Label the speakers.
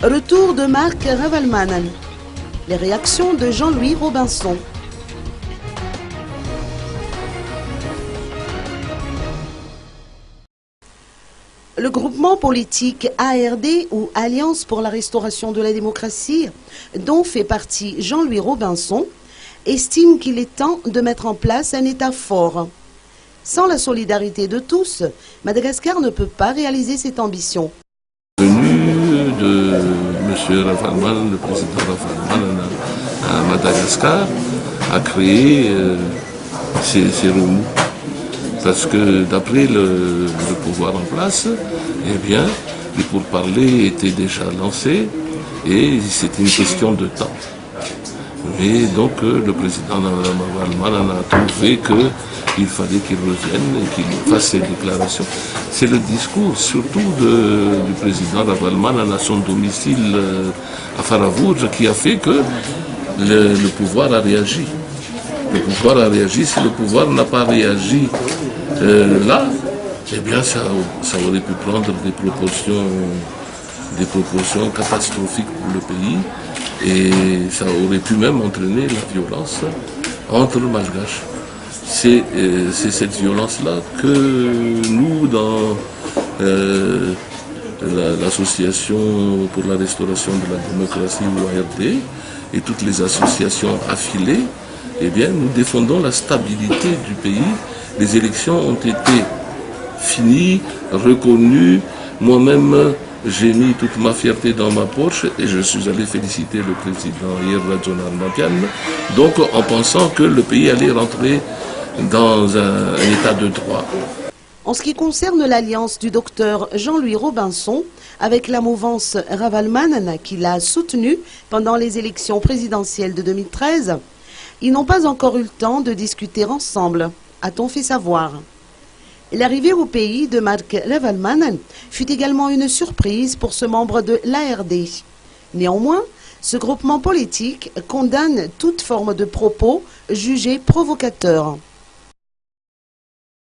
Speaker 1: Retour de Marc Ravalmanen. Les réactions de Jean-Louis Robinson. Le groupement politique ARD ou Alliance pour la restauration de la démocratie, dont fait partie Jean-Louis Robinson, estime qu'il est temps de mettre en place un État fort. Sans la solidarité de tous, Madagascar ne peut pas réaliser cette ambition.
Speaker 2: Venu de M. Ravalmanen, le président Ravalmanen à Madagascar, a créé ces remous. Parce que d'après le pouvoir en place, eh bien, les pourparlers étaient déjà lancés et c'était une question de temps. Mais donc le président Ravalmanen a trouvé qu'il fallait qu'il revienne et qu'il fasse ses déclarations. C'est le discours surtout du président Ravalmanen à son domicile à Faravurj qui a fait que le pouvoir a réagi. Le pouvoir a réagi. Si le pouvoir n'a pas réagi là, eh bien ça aurait pu prendre des proportions catastrophiques pour le pays et ça aurait pu même entraîner la violence entre Malgaches. C'est cette violence-là que nous, dans l'association pour la restauration de la démocratie ou ARD et toutes les associations affiliées, eh bien, nous défendons la stabilité du pays. Les élections ont été finies, reconnues. Moi-même, j'ai mis toute ma fierté dans ma poche et je suis allé féliciter le président hier, Rajon Arnatian, donc en pensant que le pays allait rentrer dans un état de droit.
Speaker 1: En ce qui concerne l'alliance du docteur Jean-Louis Robinson avec la mouvance Ravalmanen qui l'a soutenu pendant les élections présidentielles de 2013, ils n'ont pas encore eu le temps de discuter ensemble, a-t-on fait savoir. L'arrivée au pays de Marc Ravalmanen fut également une surprise pour ce membre de l'ARD. Néanmoins, ce groupement politique condamne toute forme de propos jugés provocateurs.